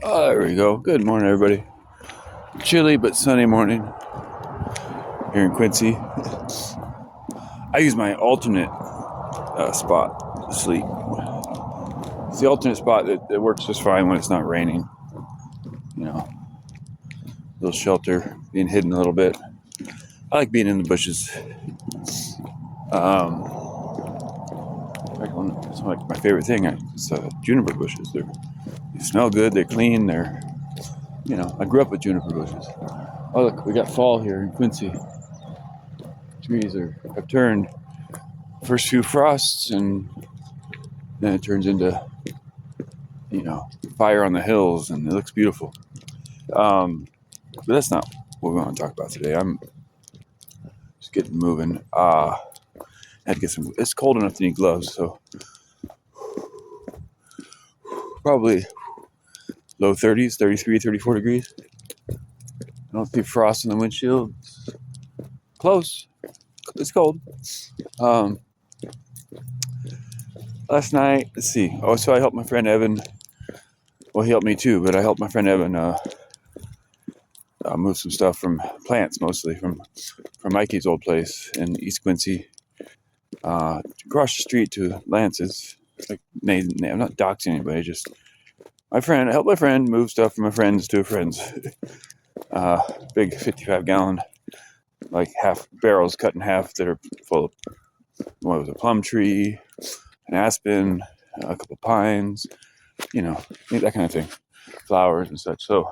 Oh, there we go. Good morning, everybody. Chilly but sunny morning here in Quincy. I use my alternate spot to sleep. It's the alternate spot that works just fine when it's not raining. You know, little shelter, being hidden a little bit. I like being in the bushes. It's like my favorite thing. It's juniper bushes. They smell good. They're clean. I grew up with juniper bushes. Oh, look, we got fall here in Quincy. Trees have turned. First few frosts, and then it turns into, fire on the hills, and it looks beautiful. But that's not what we want to talk about today. I'm just getting moving. I had to get some. It's cold enough to need gloves, so probably low 30s, 33, 34 degrees. I don't see frost in the windshield. Close. It's cold. Last night, let's see. Oh, so I helped my friend Evan. Well, he helped me too, but I helped my friend Evan move some stuff from plants, mostly from Mikey's old place in East Quincy, across the street to Lance's. Like, I'm not doxing anybody, just I helped my friend move stuff from a friend's to a friend's. Big 55-gallon, like half barrels cut in half that are full of, what was a plum tree, an aspen, a couple pines, that kind of thing, flowers and such. So,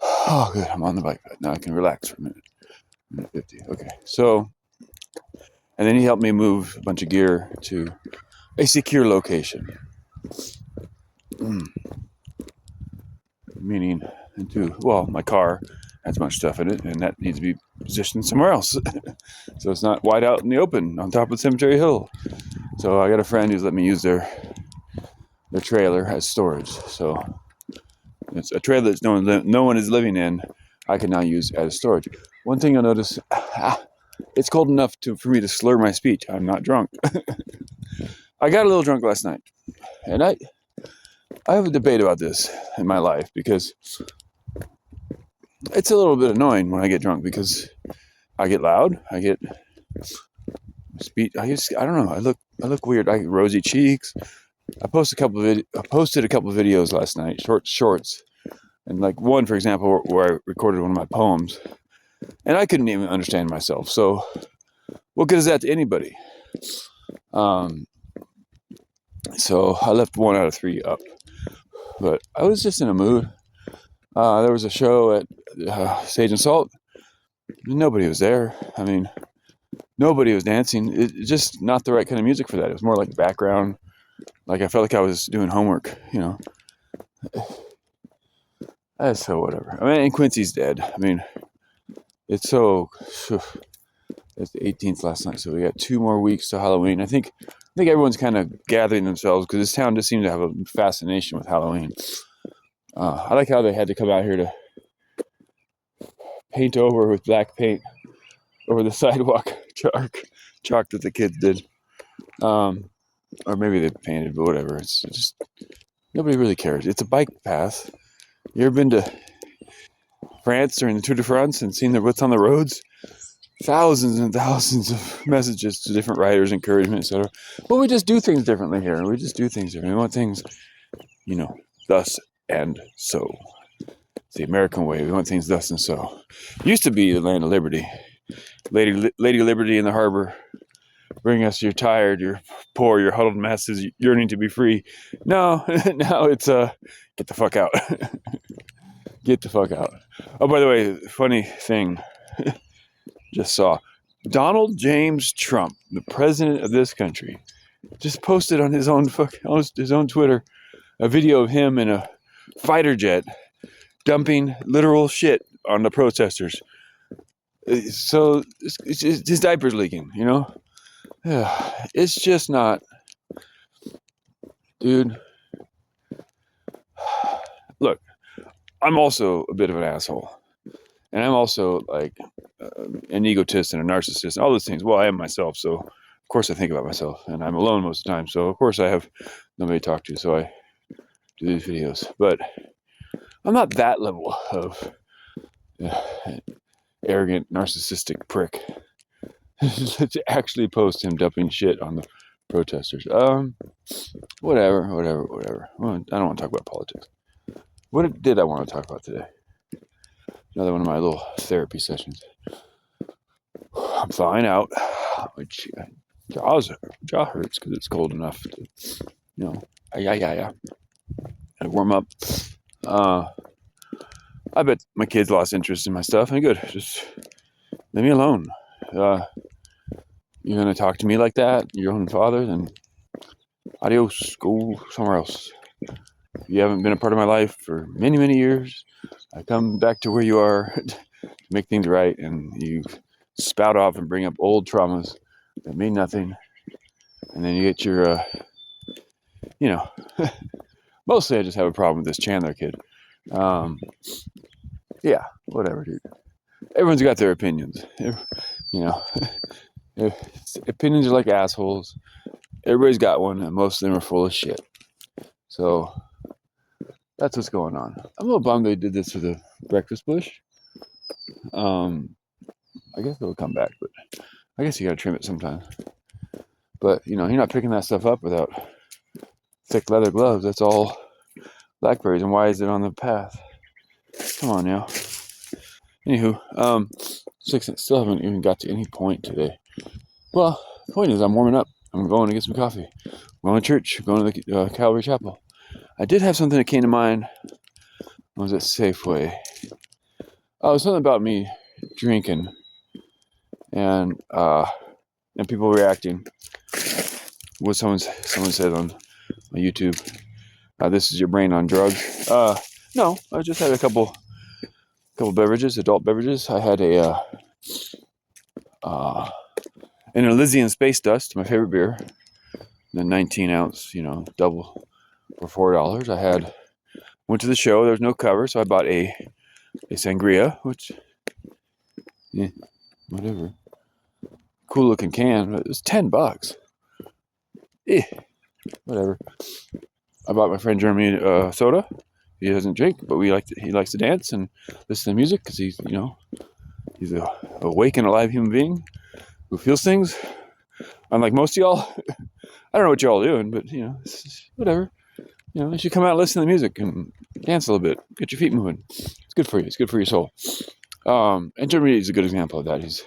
oh, good, I'm on the bike pad now. I can relax for a minute. Minute 50. Okay, so, and then he helped me move a bunch of gear to a secure location. Meaning my car has much stuff in it, and that needs to be positioned somewhere else. So it's not wide out in the open on top of Cemetery Hill. So I got a friend who's let me use their trailer as storage. So it's a trailer that no one is living in. I can now use as storage. One thing you'll notice, it's cold enough for me to slur my speech. I'm not drunk. I got a little drunk last night, and I have a debate about this in my life because it's a little bit annoying when I get drunk because I get loud. I get speech. I don't know. I look weird. I get rosy cheeks. I posted a couple of videos last night, shorts, and like one, for example, where I recorded one of my poems, and I couldn't even understand myself. So, what good is that to anybody? So I left 1 out of 3 up, but I was just in a mood. There was a show at Sage and Salt. Nobody was there. I mean, nobody was dancing. It's just not the right kind of music for that. It was more like background. Like I felt like I was doing homework, So whatever. I mean, and Quincy's dead. I mean, it's the 18th last night, so we got 2 more weeks to Halloween. I think everyone's kind of gathering themselves because this town just seems to have a fascination with Halloween. I like how they had to come out here to paint over with black paint over the sidewalk chalk that the kids did. Or maybe they painted, but whatever. It's just, nobody really cares. It's a bike path. You ever been to France during the Tour de France and seen what's on the roads? Thousands and thousands of messages to different riders, encouragement, etc. But we just do things differently here. We just do things differently. We want things, thus and so. It's the American way. We want things thus and so. It used to be the land of liberty. Lady Liberty in the harbor. Bring us, you're tired, you're poor, you're huddled masses, yearning to be free. No, now it's get the fuck out. Get the fuck out. Oh, by the way, funny thing, just saw Donald James Trump, the president of this country, just posted on his own Twitter a video of him in a fighter jet dumping literal shit on the protesters. So his diaper's leaking, Yeah, it's just not, dude. Look, I'm also a bit of an asshole, and I'm also like an egotist and a narcissist, all those things. Well, I am myself, so of course I think about myself, and I'm alone most of the time, so of course I have nobody to talk to. So I do these videos, but I'm not that level of arrogant, narcissistic prick to actually post him dumping shit on the protesters. Whatever. Well, I don't want to talk about politics. What did I want to talk about today? Another one of my little therapy sessions. I'm thawing out, which jaw hurts because it's cold enough to, yeah. I warm up. I bet my kids lost interest in my stuff. And good, just leave me alone. You're gonna talk to me like that, your own father, then adios, go somewhere else. You haven't been a part of my life for many, many years. I come back to where you are to make things right, and you spout off and bring up old traumas that mean nothing. And then you get your, mostly I just have a problem with this Chandler kid. Yeah, whatever, dude. Everyone's got their opinions. Opinions are like assholes. Everybody's got one, and most of them are full of shit. So that's what's going on. I'm a little bummed they did this with a breakfast bush. I guess it'll come back, but I guess you gotta trim it sometimes. But you're not picking that stuff up without thick leather gloves. That's all blackberries. And why is it on the path? Come on now. Anywho, still haven't even got to any point today. Well, the point is I'm warming up. I'm going to get some coffee. I'm going to church. I'm going to the Calvary Chapel. I did have something that came to mind. I was at Safeway. Oh, it was something about me drinking and people reacting. What someone said on my YouTube. This is your brain on drugs. No, I just had a couple beverages, adult beverages. I had an Elysian Space Dust, my favorite beer, the 19-ounce, double for $4. I went to the show. There was no cover, so I bought a sangria, which, whatever, cool looking can. But it was $10. Whatever. I bought my friend Jeremy soda. He doesn't drink, but he likes to dance and listen to music because he's a awake and alive human being who feels things. Unlike most of y'all, I don't know what y'all are doing, but whatever. You should come out and listen to the music and dance a little bit, get your feet moving. It's good for you. It's good for your soul. And Jeremy is a good example of that.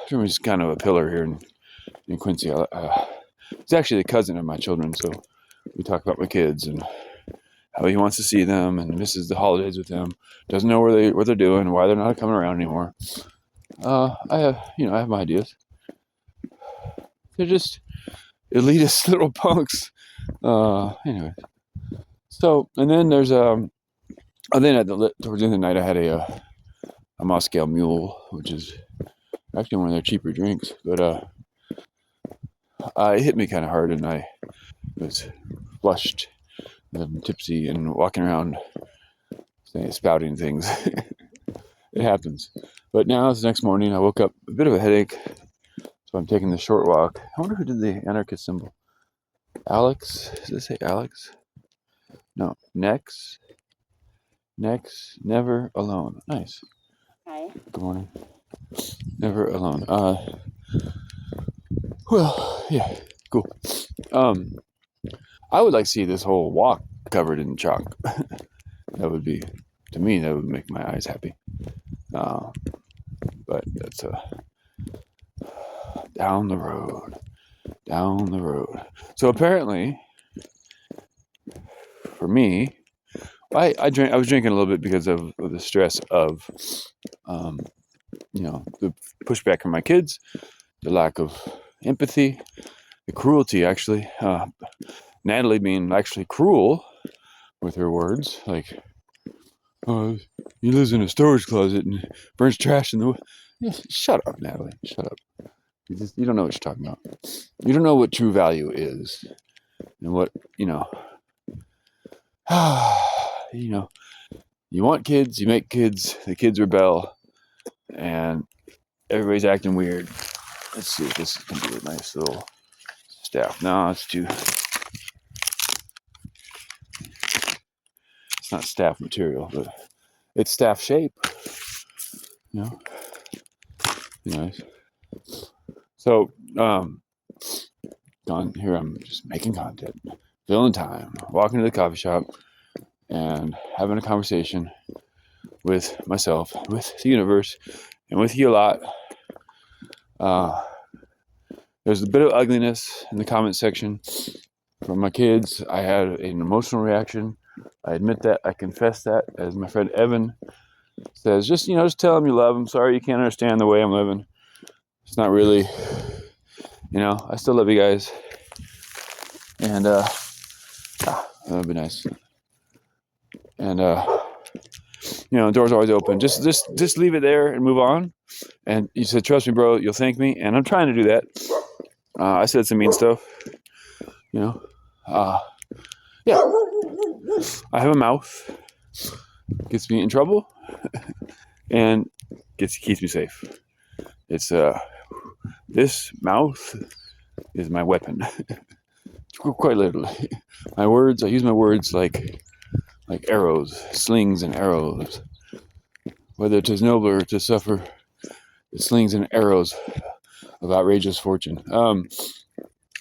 Jeremy's kind of a pillar here in Quincy. He's actually the cousin of my children, so we talk about my kids and how he wants to see them and misses the holidays with them. Doesn't know what they're doing, why they're not coming around anymore. I have my ideas. They're just elitist little punks. Anyway. So, and then there's towards the end of the night, I had a Moscow Mule, which is actually one of their cheaper drinks, but it hit me kind of hard, and I was flushed and tipsy and walking around spouting things. It happens. But now it's the next morning. I woke up a bit of a headache, so I'm taking the short walk. I wonder who did the anarchist symbol. Alex? Does it say Alex? No. Next, never alone. Nice. Hi. Good morning. Never alone. Well, yeah, cool. I would like to see this whole walk covered in chalk. That would make my eyes happy. But that's down the road. So apparently, for me, I was drinking a little bit because of the stress of, the pushback from my kids, the lack of empathy, the cruelty, actually. Natalie being actually cruel with her words, like, "Oh, he lives in a storage closet and burns trash in the..." Shut up, Natalie. Shut up. You don't know what you're talking about. You don't know what true value is, and what you want kids, you make kids, the kids rebel, and everybody's acting weird. Let's see if this can be a nice little staff. No, it's too... not staff material, but it's staff shape. You know, be nice. So, on here I'm just making content, filling time, walking to the coffee shop, and having a conversation with myself, with the universe, and with you a lot. There's a bit of ugliness in the comment section from my kids. I had an emotional reaction. I admit that. I confess that. As my friend Evan says, just tell them you love them. Sorry you can't understand the way I'm living. It's not really, I still love you guys. And that would be nice. And the door's always open. Just leave it there and move on. And you said, trust me, bro, you'll thank me. And I'm trying to do that. I said some mean stuff. Yeah. I have a mouth. Gets me in trouble. And keeps me safe. It's this mouth is my weapon. Quite literally. I use my words like arrows, slings and arrows. Whether 'tis nobler to suffer the slings and arrows of outrageous fortune.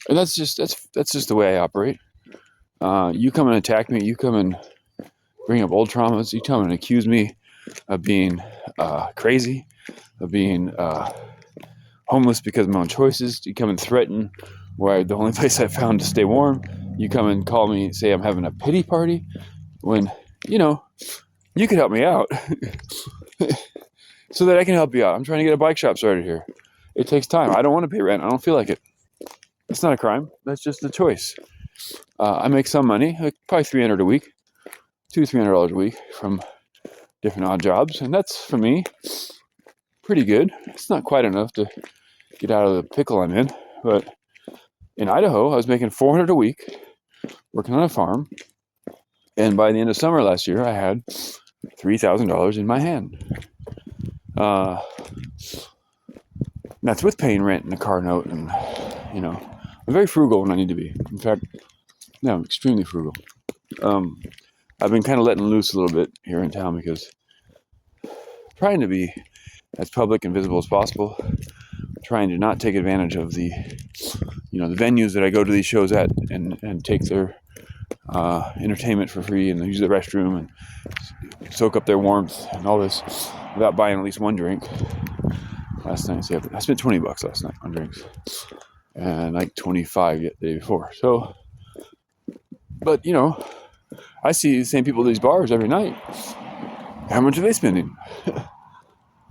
And that's just the way I operate. You come and attack me, you come and bring up old traumas, you come and accuse me of being crazy, of being homeless because of my own choices. You come and threaten where the only place I found to stay warm. You come and call me, say I'm having a pity party when, you could help me out so that I can help you out. I'm trying to get a bike shop started here. It takes time. I don't want to pay rent. I don't feel like it. It's not a crime. That's just a choice. I make some money, like probably $300 a week, $200-$300 a week from different odd jobs. And that's, for me, pretty good. It's not quite enough to get out of the pickle I'm in. But in Idaho, I was making $400 a week, working on a farm. And by the end of summer last year, I had $3,000 in my hand. That's with paying rent and a car note. And, I'm very frugal when I need to be. In fact, I'm extremely frugal. I've been kind of letting loose a little bit here in town because I'm trying to be as public and visible as possible. Trying to not take advantage of the venues that I go to these shows at and take their entertainment for free and use the restroom and soak up their warmth and all this without buying at least one drink. Last night, I spent $20 last night on drinks and like 25 the day before. So, but I see the same people at these bars every night. How much are they spending?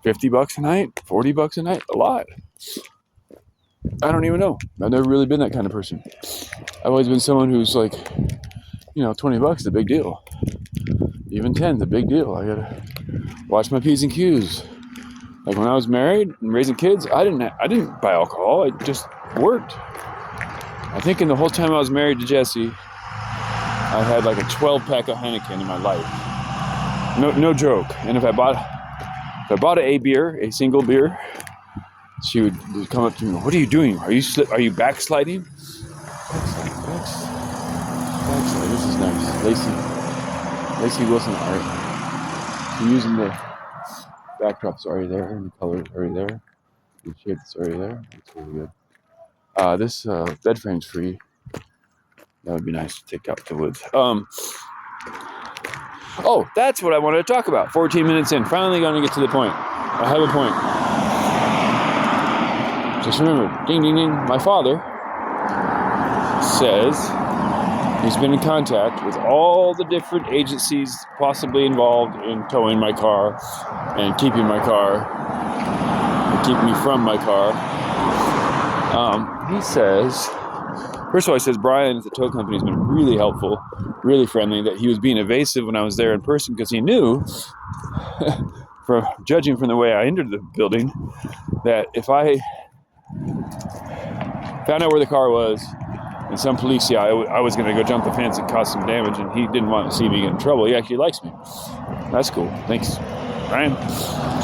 $50 a night, $40 a night, a lot. I don't even know. I've never really been that kind of person. I've always been someone who's like, $20 is a big deal. Even 10 is a big deal. I gotta watch my P's and Q's. Like when I was married and raising kids, I didn't buy alcohol. It just worked. I think in the whole time I was married to Jessie, I had like a 12-pack of Heineken in my life. No joke. And if I bought a beer, a single beer, she would come up to me, "What are you doing? Are you backsliding?" Backslide. This is nice. Lacey Wilson art. You're using the backdrop's already there, and the color's already there. The shade's already there. That's really good. This bed frame's free. That would be nice to take out to the woods. Oh, that's what I wanted to talk about. 14 minutes in. Finally going to get to the point. I have a point. Just remember, ding, ding, ding. My father says he's been in contact with all the different agencies possibly involved in towing my car and keeping my car and keeping me from my car. He says, first of all, he says Brian at the tow company has been really helpful, really friendly, that he was being evasive when I was there in person because he knew, from judging from the way I entered the building, that if I found out where the car was and some police, I was going to go jump the fence and cause some damage, and he didn't want to see me get in trouble. He actually likes me. That's cool. Thanks, Brian.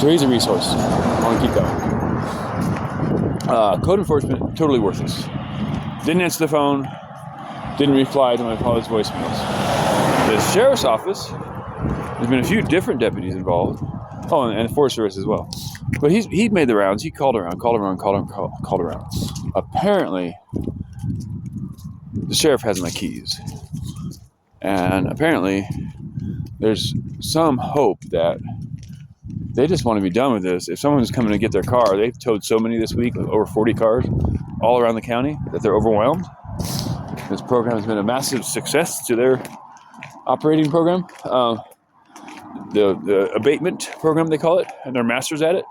So he's a resource. I want to keep that. Code enforcement, totally worthless. Didn't answer the phone. Didn't reply to my father's voicemails. The sheriff's office There's been a few different deputies involved. Oh, and the Forest Service as well. But he made the rounds. He called around. Apparently, the sheriff has my keys. And apparently, there's some hope that they just want to be done with this. If someone's coming to get their car, they've towed so many this week, like over 40 cars, all around the county, that they're overwhelmed. This program has been a massive success to their operating program. The abatement program, they call it, and they're masters at it.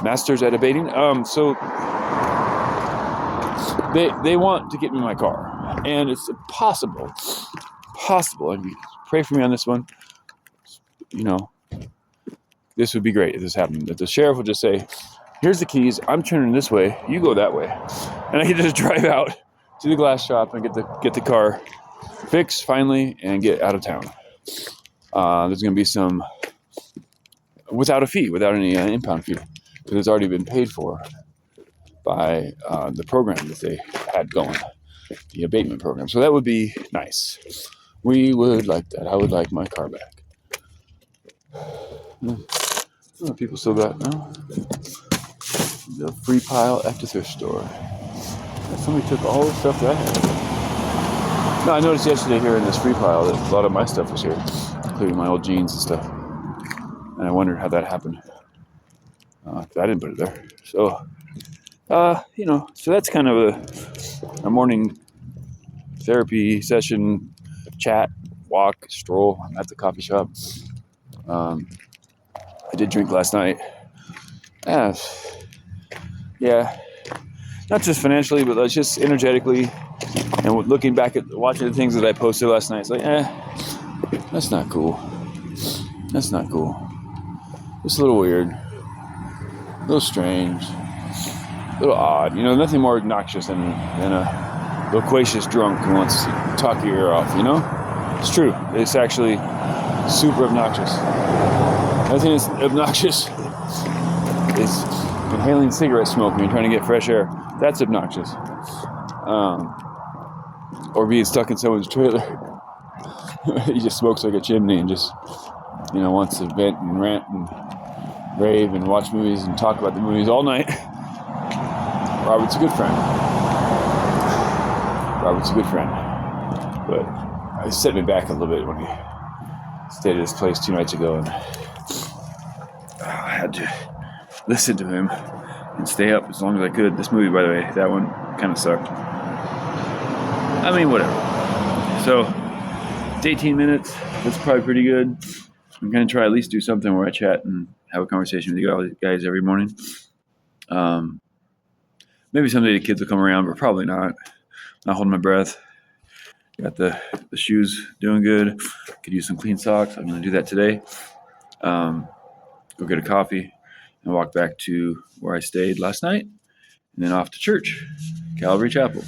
Masters at abating. So they want to get me my car, and it's possible, and you pray for me on this one. You know, this would be great if this happened. That the sheriff would just say, "Here's the keys. I'm turning this way. You go that way," and I could just drive out to the glass shop and get the car fixed finally and get out of town. There's going to be some without a fee, without any impound fee, because it's already been paid for by the program that they had going, the abatement program. So that would be nice. We would like that. I would like my car back. Oh, people still got the free pile at the thrift store. Somebody took all the stuff that I had. No, I noticed yesterday here in this free pile that a lot of my stuff was here, including my old jeans and stuff. And I wondered how that happened. I didn't put it there. So, so that's kind of a morning therapy session, chat, walk, stroll. I'm at the coffee shop. I did drink last night. Yeah. Not just financially, but just energetically. And looking back at watching the things that I posted last night, it's like, that's not cool. That's not cool. It's a little weird. A little strange. A little odd. You know, nothing more obnoxious than a loquacious drunk who wants to talk your ear off, you know? It's true. It's actually super obnoxious. I think it's obnoxious is inhaling cigarette smoke when you're trying to get fresh air. That's obnoxious. Or being stuck in someone's trailer. He just smokes like a chimney and just, wants to vent and rant and rave and watch movies and talk about the movies all night. Robert's a good friend. But it set me back a little bit when he stayed at his place 2 nights ago, and I had to listen to him and stay up as long as I could. This movie, by the way, that one kind of sucked. I mean, whatever. So, it's 18 minutes. That's probably pretty good. I'm going to try at least do something where I chat and have a conversation with you guys every morning. Maybe someday the kids will come around, but probably not. Not holding my breath. Got the shoes doing good. Could use some clean socks. I'm going to do that today. Go get a coffee and walk back to where I stayed last night. And then off to church, Calvary Chapel.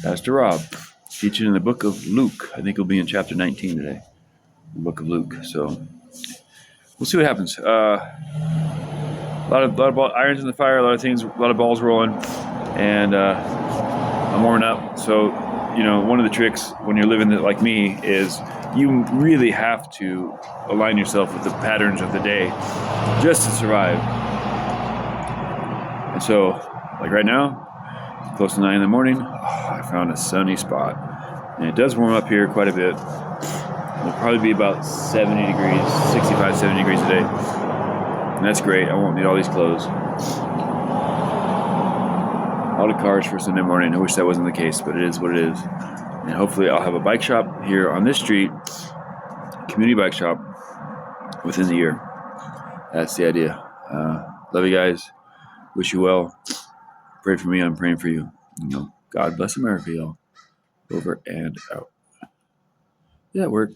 Pastor Rob, teaching in the book of Luke. I think he'll be in chapter 19 today. The book of Luke. So we'll see what happens. A lot of irons in the fire, a lot of things, a lot of balls rolling. And I'm warming up. So, one of the tricks when you're living like me is you really have to align yourself with the patterns of the day just to survive. And so, like right now, close to 9 in the morning, I found a sunny spot. And it does warm up here quite a bit. It'll probably be about 70 degrees, 65, 70 degrees a day. And that's great. I won't need all these clothes. All the cars for Sunday morning. I wish that wasn't the case, but it is what it is. And hopefully I'll have a bike shop here on this street, community bike shop, within the year. That's the idea. Love you guys. Wish you well. Pray for me. I'm praying for you. God bless America, y'all. Over and out. Did that work?